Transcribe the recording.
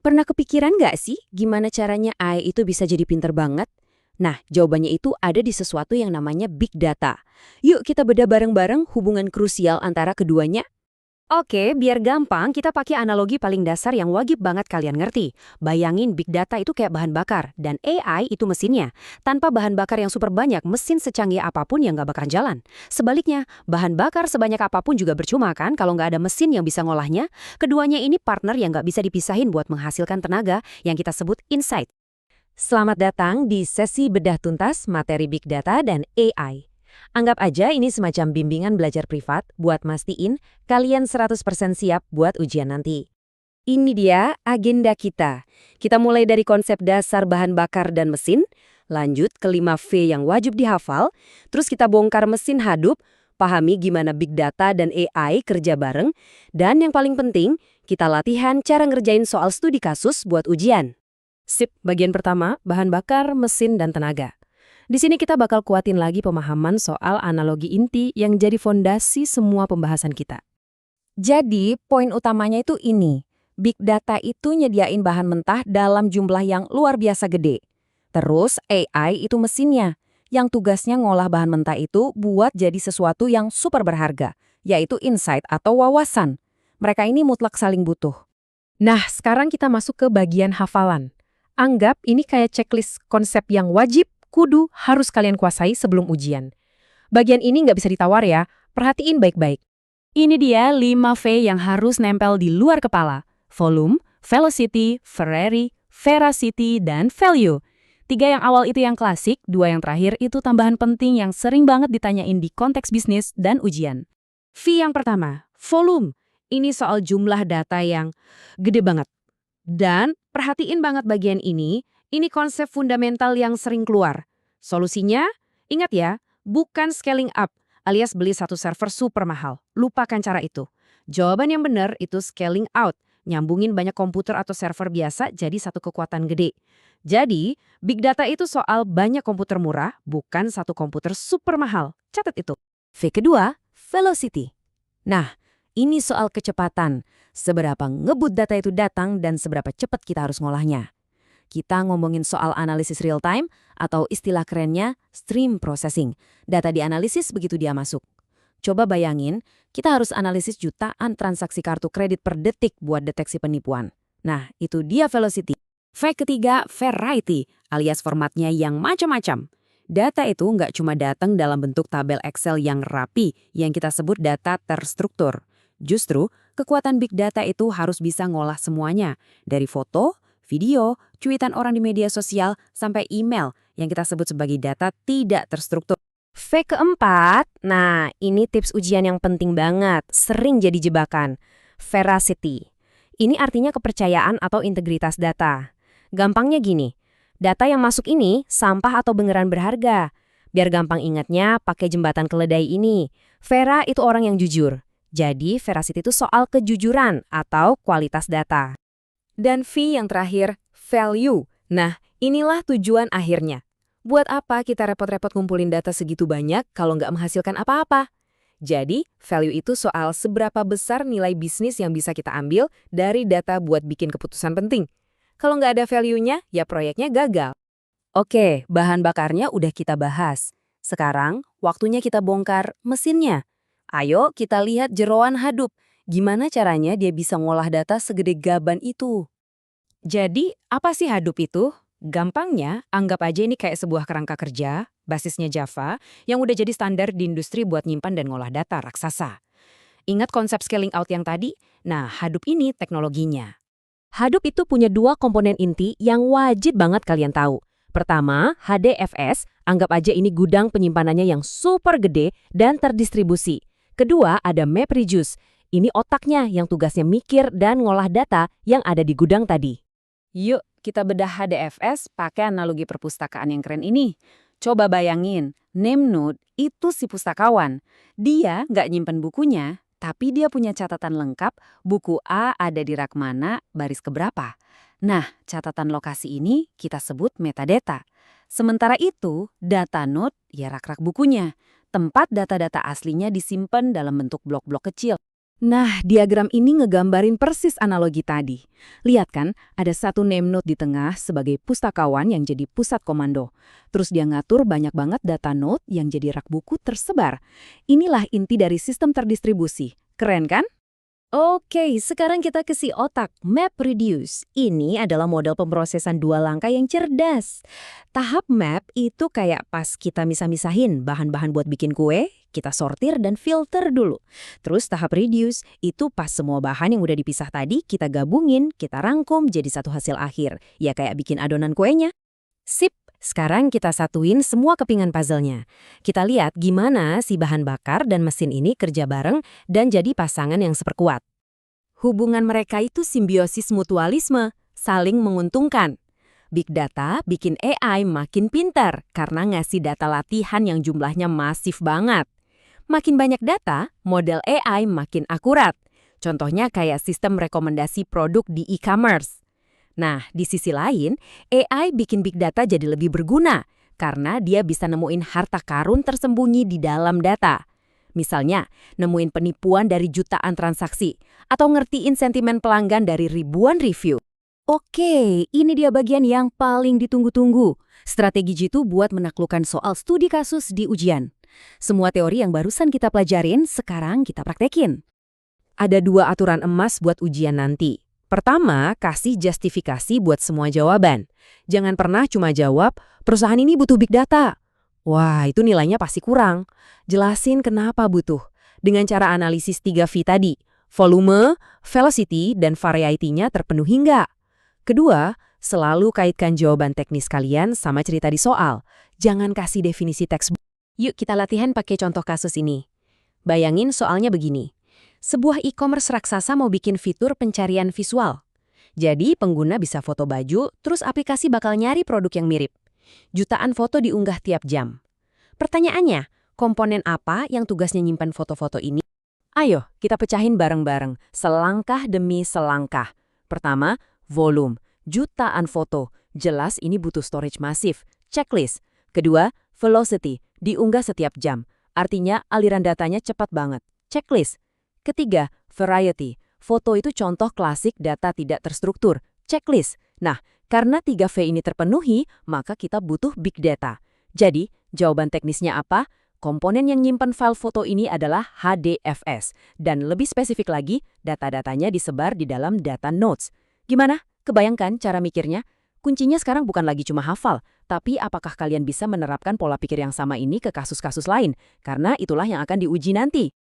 Pernah kepikiran nggak sih gimana caranya AI itu bisa jadi pinter banget? Nah, jawabannya itu ada di sesuatu yang namanya big data. Yuk kita bedah bareng-bareng hubungan krusial antara keduanya. Oke, biar gampang, kita pakai analogi paling dasar yang wajib banget kalian ngerti. Bayangin big data itu kayak bahan bakar, dan AI itu mesinnya. Tanpa bahan bakar yang super banyak, mesin secanggih apapun yang nggak bakalan jalan. Sebaliknya, bahan bakar sebanyak apapun juga percuma kan kalau nggak ada mesin yang bisa ngolahnya. Keduanya ini partner yang nggak bisa dipisahin buat menghasilkan tenaga yang kita sebut insight. Selamat datang di sesi bedah tuntas materi big data dan AI. Anggap aja ini semacam bimbingan belajar privat buat mastiin kalian 100% siap buat ujian nanti. Ini dia agenda kita. Kita mulai dari konsep dasar bahan bakar dan mesin, lanjut ke 5V yang wajib dihafal, terus kita bongkar mesin Hadoop, pahami gimana big data dan AI kerja bareng, dan yang paling penting, kita latihan cara ngerjain soal studi kasus buat ujian. Sip, bagian pertama, bahan bakar, mesin, dan tenaga. Di sini kita bakal kuatin lagi pemahaman soal analogi inti yang jadi fondasi semua pembahasan kita. Jadi, poin utamanya itu ini. Big data itu nyediain bahan mentah dalam jumlah yang luar biasa gede. Terus AI itu mesinnya, yang tugasnya ngolah bahan mentah itu buat jadi sesuatu yang super berharga, yaitu insight atau wawasan. Mereka ini mutlak saling butuh. Nah, sekarang kita masuk ke bagian hafalan. Anggap ini kayak checklist konsep yang wajib, kudu, harus kalian kuasai sebelum ujian. Bagian ini nggak bisa ditawar ya, perhatiin baik-baik. Ini dia 5V yang harus nempel di luar kepala. Volume, velocity, veracity, dan value. 3 yang awal itu yang klasik, 2 yang terakhir itu tambahan penting yang sering banget ditanyain di konteks bisnis dan ujian. V yang pertama, volume. Ini soal jumlah data yang gede banget. Dan perhatiin banget bagian ini konsep fundamental yang sering keluar. Solusinya, ingat ya, bukan scaling up, alias beli satu server super mahal. Lupakan cara itu. Jawaban yang benar itu scaling out, nyambungin banyak komputer atau server biasa jadi satu kekuatan gede. Jadi, big data itu soal banyak komputer murah, bukan satu komputer super mahal. Catat itu. V kedua, velocity. Nah, ini soal kecepatan. Seberapa ngebut data itu datang dan seberapa cepat kita harus ngolahnya. Kita ngomongin soal analisis real time atau istilah kerennya stream processing. Data dianalisis begitu dia masuk. Coba bayangin, kita harus analisis jutaan transaksi kartu kredit per detik buat deteksi penipuan. Nah, itu dia velocity. V ketiga, variety, alias formatnya yang macam-macam. Data itu nggak cuma datang dalam bentuk tabel Excel yang rapi, yang kita sebut data terstruktur. Justru, kekuatan big data itu harus bisa ngolah semuanya, dari foto, video, cuitan orang di media sosial, sampai email yang kita sebut sebagai data tidak terstruktur. V keempat, nah ini tips ujian yang penting banget, sering jadi jebakan. Veracity. Ini artinya kepercayaan atau integritas data. Gampangnya gini, data yang masuk ini sampah atau beneran berharga. Biar gampang ingatnya, pakai jembatan keledai ini. Vera itu orang yang jujur. Jadi, veracity itu soal kejujuran atau kualitas data. Dan V yang terakhir, value. Nah, inilah tujuan akhirnya. Buat apa kita repot-repot ngumpulin data segitu banyak kalau nggak menghasilkan apa-apa? Jadi, value itu soal seberapa besar nilai bisnis yang bisa kita ambil dari data buat bikin keputusan penting. Kalau nggak ada value-nya, ya proyeknya gagal. Oke, bahan bakarnya udah kita bahas. Sekarang, waktunya kita bongkar mesinnya. Ayo kita lihat jeroan Hadoop. Gimana caranya dia bisa ngolah data segede gaban itu? Jadi, apa sih Hadoop itu? Gampangnya, anggap aja ini kayak sebuah kerangka kerja, basisnya Java, yang udah jadi standar di industri buat nyimpan dan ngolah data raksasa. Ingat konsep scaling out yang tadi? Nah, Hadoop ini teknologinya. Hadoop itu punya 2 komponen inti yang wajib banget kalian tahu. Pertama, HDFS, anggap aja ini gudang penyimpanannya yang super gede dan terdistribusi. Kedua, ada MapReduce. Ini otaknya yang tugasnya mikir dan ngolah data yang ada di gudang tadi. Yuk, kita bedah HDFS pakai analogi perpustakaan yang keren ini. Coba bayangin, Namenode itu si pustakawan. Dia nggak nyimpen bukunya, tapi dia punya catatan lengkap, buku A ada di rak mana, baris keberapa. Nah, catatan lokasi ini kita sebut metadata. Sementara itu, data node ya rak-rak bukunya. Tempat data-data aslinya disimpan dalam bentuk blok-blok kecil. Nah, diagram ini ngegambarin persis analogi tadi. Lihat kan, ada satu name node di tengah sebagai pustakawan yang jadi pusat komando. Terus dia ngatur banyak banget data node yang jadi rak buku tersebar. Inilah inti dari sistem terdistribusi. Keren kan? Oke, sekarang kita ke si otak, MapReduce. Ini adalah model pemrosesan dua langkah yang cerdas. Tahap map itu kayak pas kita misah-misahin bahan-bahan buat bikin kue, kita sortir dan filter dulu. Terus tahap reduce itu pas semua bahan yang udah dipisah tadi kita gabungin, kita rangkum jadi satu hasil akhir. Ya kayak bikin adonan kuenya. Sip, sekarang kita satuin semua kepingan puzzle-nya. Kita lihat gimana si bahan bakar dan mesin ini kerja bareng dan jadi pasangan yang seperkuat. Hubungan mereka itu simbiosis mutualisme, saling menguntungkan. Big Data bikin AI makin pintar karena ngasih data latihan yang jumlahnya masif banget. Makin banyak data, model AI makin akurat. Contohnya kayak sistem rekomendasi produk di e-commerce. Nah, di sisi lain, AI bikin Big Data jadi lebih berguna karena dia bisa nemuin harta karun tersembunyi di dalam data. Misalnya, nemuin penipuan dari jutaan transaksi atau ngertiin sentimen pelanggan dari ribuan review. Oke, ini dia bagian yang paling ditunggu-tunggu. Strategi G2 buat menaklukkan soal studi kasus di ujian. Semua teori yang barusan kita pelajarin, sekarang kita praktekin. Ada 2 aturan emas buat ujian nanti. Pertama, kasih justifikasi buat semua jawaban. Jangan pernah cuma jawab, perusahaan ini butuh big data. Wah, itu nilainya pasti kurang. Jelasin kenapa butuh. Dengan cara analisis 3V tadi, volume, velocity, dan variety-nya terpenuhi nggak? Kedua, selalu kaitkan jawaban teknis kalian sama cerita di soal. Jangan kasih definisi teks. Yuk kita latihan pakai contoh kasus ini. Bayangin soalnya begini. Sebuah e-commerce raksasa mau bikin fitur pencarian visual. Jadi pengguna bisa foto baju, terus aplikasi bakal nyari produk yang mirip. Jutaan foto diunggah tiap jam. Pertanyaannya, komponen apa yang tugasnya nyimpan foto-foto ini? Ayo, kita pecahin bareng-bareng, selangkah demi selangkah. Pertama, volume, jutaan foto. Jelas ini butuh storage masif. Checklist. Kedua, velocity, diunggah setiap jam. Artinya aliran datanya cepat banget. Checklist. Ketiga, variety. Foto itu contoh klasik data tidak terstruktur. Checklist. Nah, karena 3V ini terpenuhi, maka kita butuh big data. Jadi, jawaban teknisnya apa? Komponen yang nyimpan file foto ini adalah HDFS. Dan lebih spesifik lagi, data-datanya disebar di dalam data nodes. Gimana? Kebayangkan cara mikirnya? Kuncinya sekarang bukan lagi cuma hafal, tapi apakah kalian bisa menerapkan pola pikir yang sama ini ke kasus-kasus lain? Karena itulah yang akan diuji nanti.